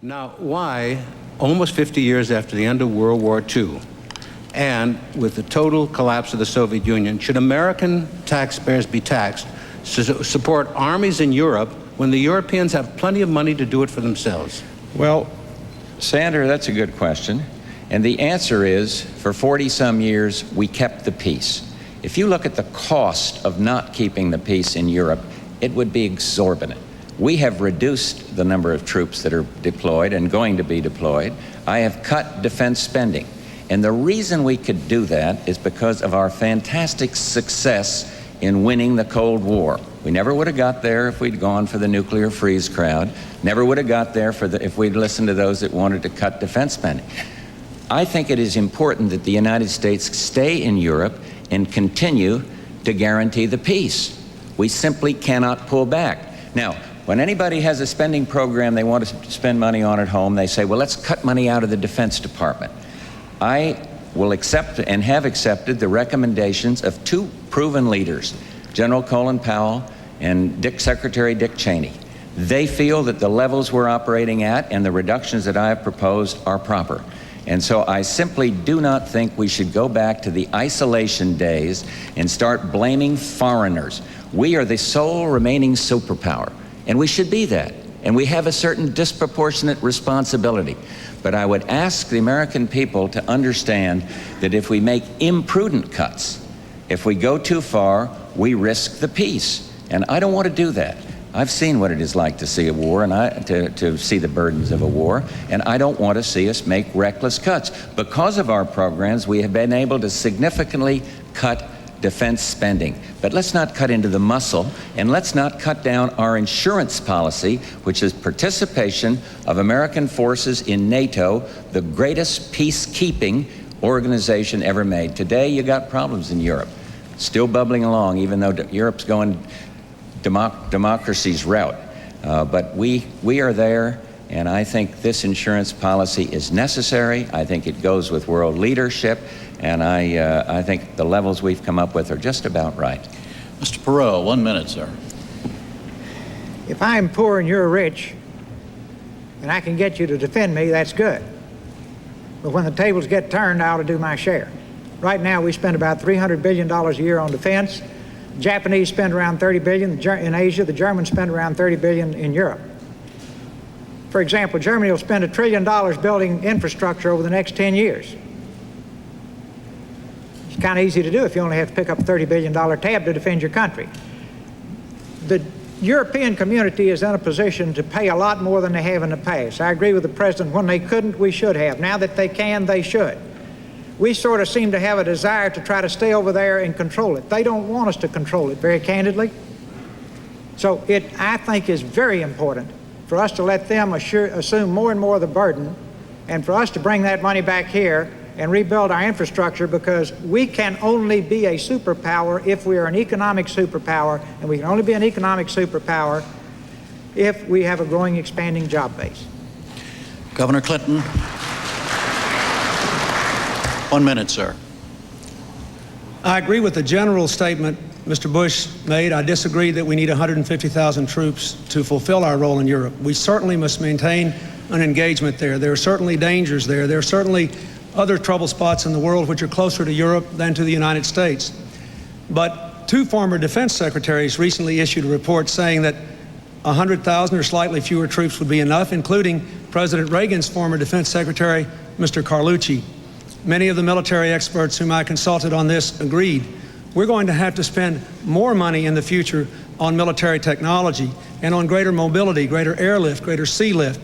Now, why, almost 50 years after the end of World War II, and with the total collapse of the Soviet Union, should American taxpayers be taxed to support armies in Europe when the Europeans have plenty of money to do it for themselves? Well, Sandra, that's a good question. And the answer is, for 40-some years, we kept the peace. If you look at the cost of not keeping the peace in Europe, it would be exorbitant. We have reduced the number of troops that are deployed and going to be deployed. I have cut defense spending. And the reason we could do that is because of our fantastic success in winning the Cold War. We never would have got there if we'd gone for the nuclear freeze crowd. Never would have got there if we'd listened to those that wanted to cut defense spending. I think it is important that the United States stay in Europe and continue to guarantee the peace. We simply cannot pull back. Now, when anybody has a spending program they want to spend money on at home, they say, well, let's cut money out of the Defense Department. I will accept and have accepted the recommendations of two proven leaders, General Colin Powell and Secretary Dick Cheney. They feel that the levels we're operating at and the reductions that I have proposed are proper. And so I simply do not think we should go back to the isolation days and start blaming foreigners. We are the sole remaining superpower, and we should be that. And we have a certain disproportionate responsibility. But I would ask the American people to understand that if we make imprudent cuts, if we go too far, we risk the peace. And I don't want to do that. I've seen what it is like to see a war and to see the burdens of a war, and I don't want to see us make reckless cuts. Because of our programs, we have been able to significantly cut defense spending. But let's not cut into the muscle, and let's not cut down our insurance policy, which is participation of American forces in NATO, the greatest peacekeeping organization ever made. Today, you got problems in Europe, still bubbling along, even though Europe's going democracy's route. But we are there, and I think this insurance policy is necessary. I think it goes with world leadership, and I think the levels we've come up with are just about right. Mr. Perot, 1 minute, sir. If I'm poor and you're rich, and I can get you to defend me, that's good. But when the tables get turned, I ought to do my share. Right now, we spend about $300 billion a year on defense. The Japanese spend around $30 billion in Asia. The Germans spend around $30 billion in Europe. For example, Germany will spend $1 trillion building infrastructure over the next 10 years. It's kind of easy to do if you only have to pick up a $30 billion tab to defend your country. The European community is in a position to pay a lot more than they have in the past. I agree with the President. When they couldn't, we should have. Now that they can, they should. We sort of seem to have a desire to try to stay over there and control it. They don't want us to control it, very candidly. So it, I think, is very important for us to let them assume more and more of the burden, and for us to bring that money back here and rebuild our infrastructure, because we can only be a superpower if we are an economic superpower, and we can only be an economic superpower if we have a growing, expanding job base. Governor Clinton. 1 minute, sir. I agree with the general statement Mr. Bush made. I disagree that we need 150,000 troops to fulfill our role in Europe. We certainly must maintain an engagement there. There are certainly dangers there. There are certainly other trouble spots in the world which are closer to Europe than to the United States. But two former defense secretaries recently issued a report saying that 100,000 or slightly fewer troops would be enough, including President Reagan's former defense secretary, Mr. Carlucci. Many of the military experts whom I consulted on this agreed. We're going to have to spend more money in the future on military technology and on greater mobility, greater airlift, greater sea lift,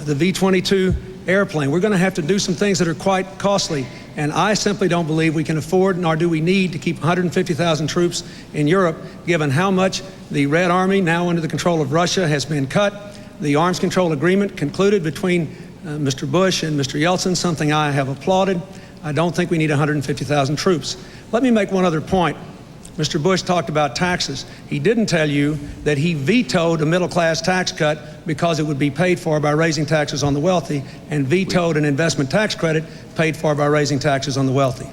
the V-22 airplane. We're going to have to do some things that are quite costly, and I simply don't believe we can afford, nor do we need, to keep 150,000 troops in Europe, given how much the Red Army, now under the control of Russia, has been cut. The arms control agreement concluded between Mr. Bush and Mr. Yeltsin, something I have applauded. I don't think we need 150,000 troops. Let me make one other point. Mr. Bush talked about taxes. He didn't tell you that he vetoed a middle-class tax cut because it would be paid for by raising taxes on the wealthy, and vetoed an investment tax credit paid for by raising taxes on the wealthy.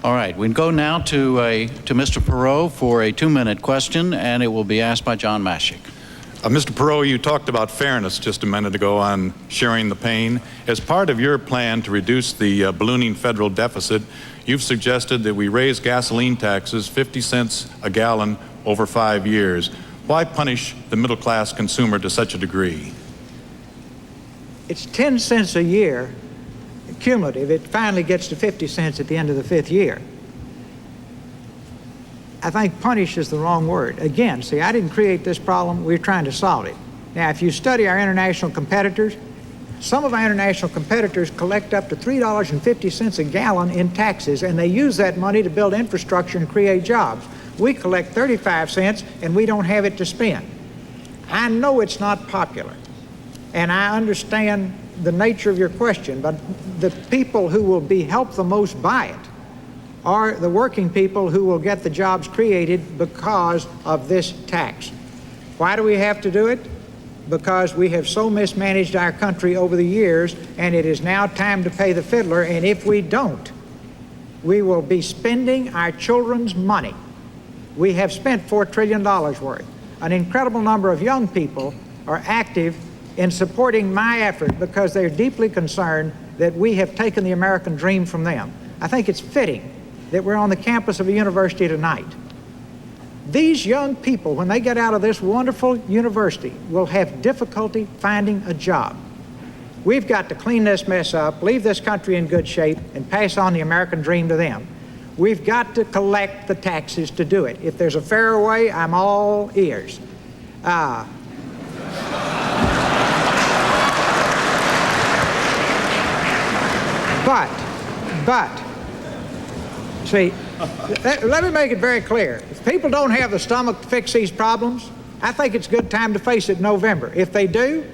All right, we go now to Mr. Perot for a 2-minute question, and it will be asked by John Mashik. Mr. Perot, you talked about fairness just a minute ago on sharing the pain. As part of your plan to reduce the ballooning federal deficit, you've suggested that we raise gasoline taxes 50 cents a gallon over 5 years. Why punish the middle-class consumer to such a degree? It's 10 cents a year cumulative. It finally gets to 50 cents at the end of the 5th year. I think punish is the wrong word. Again, see, I didn't create this problem. We're trying to solve it. Now, if you study our international competitors, some of our international competitors collect up to $3.50 a gallon in taxes, and they use that money to build infrastructure and create jobs. We collect 35 cents, and we don't have it to spend. I know it's not popular, and I understand the nature of your question, but the people who will be helped the most by it are the working people who will get the jobs created because of this tax. Why do we have to do it? Because we have so mismanaged our country over the years, and it is now time to pay the fiddler, and if we don't, we will be spending our children's money. We have spent $4 trillion worth. An incredible number of young people are active in supporting my effort because they're deeply concerned that we have taken the American dream from them. I think it's fitting that we're on the campus of a university tonight. These young people, when they get out of this wonderful university, will have difficulty finding a job. We've got to clean this mess up, leave this country in good shape, and pass on the American dream to them. We've got to collect the taxes to do it. If there's a fairer way, I'm all ears. But, see, let me make it very clear. If people don't have the stomach to fix these problems, I think it's a good time to face it in November. If they do,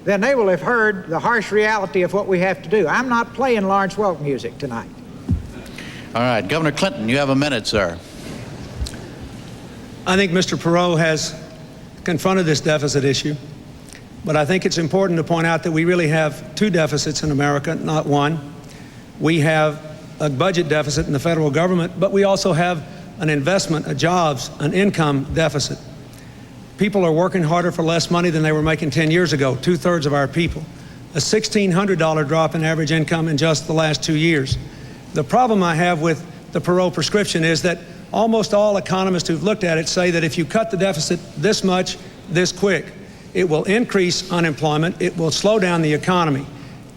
then they will have heard the harsh reality of what we have to do. I'm not playing Lawrence Welk music tonight. All right, Governor Clinton, you have a minute, sir. I think Mr. Perot has confronted this deficit issue, but I think it's important to point out that we really have two deficits in America, not one. We have a budget deficit in the federal government, but we also have an investment, a jobs, an income deficit. People are working harder for less money than they were making 10 years ago, 2/3 of our people. A $1,600 drop in average income in just the last 2 years. The problem I have with the Perot prescription is that almost all economists who've looked at it say that if you cut the deficit this much, this quick, it will increase unemployment, it will slow down the economy.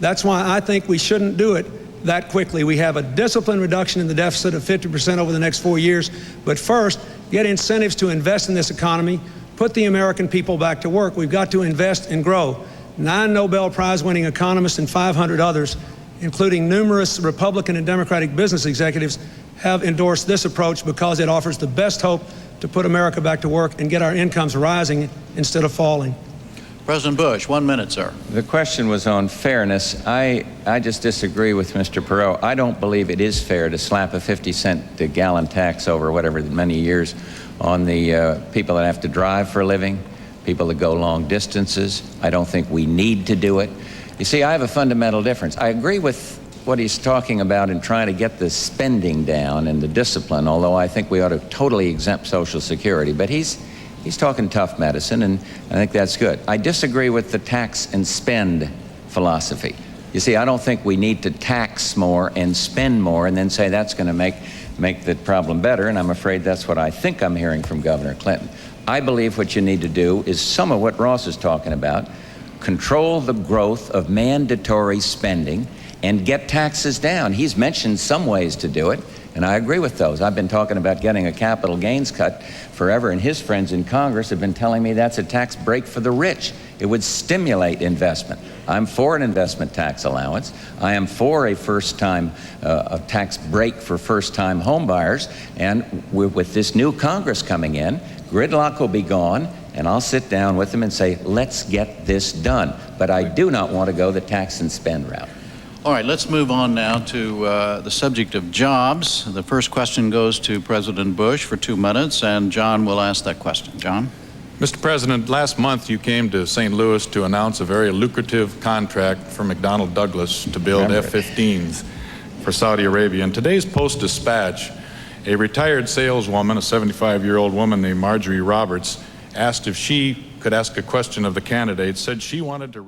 That's why I think we shouldn't do it that quickly. We have a disciplined reduction in the deficit of 50% over the next 4 years, but first, get incentives to invest in this economy, put the American people back to work. We've got to invest and grow. 9 Nobel Prize-winning economists and 500 others, including numerous Republican and Democratic business executives, have endorsed this approach because it offers the best hope to put America back to work and get our incomes rising instead of falling. President Bush, 1 minute, sir. The question was on fairness. I just disagree with Mr. Perot. I don't believe it is fair to slap a 50-cent a gallon tax over whatever many years on the people that have to drive for a living, people that go long distances. I don't think we need to do it. You see, I have a fundamental difference. I agree with what he's talking about in trying to get the spending down and the discipline, although I think we ought to totally exempt Social Security. But he's talking tough medicine, and I think that's good. I disagree with the tax and spend philosophy. You see, I don't think we need to tax more and spend more and then say that's going to make the problem better, and I'm afraid that's what I think I'm hearing from Governor Clinton. I believe what you need to do is some of what Ross is talking about: control the growth of mandatory spending and get taxes down. He's mentioned some ways to do it, and I agree with those. I've been talking about getting a capital gains cut forever, and his friends in Congress have been telling me that's a tax break for the rich. It would stimulate investment. I'm for an investment tax allowance. I am for a first-time a tax break for first-time home buyers, and with this new Congress coming in, gridlock will be gone, and I'll sit down with them and say, let's get this done. But I do not want to go the tax and spend route. All right, let's move on now to the subject of jobs. The first question goes to President Bush for 2 minutes, and John will ask that question. John? Mr. President, last month you came to St. Louis to announce a very lucrative contract for McDonnell Douglas to build F-15s for Saudi Arabia. In today's Post-Dispatch, a retired saleswoman, a 75-year-old woman named Marjorie Roberts, asked if she could ask a question of the candidate, said she wanted to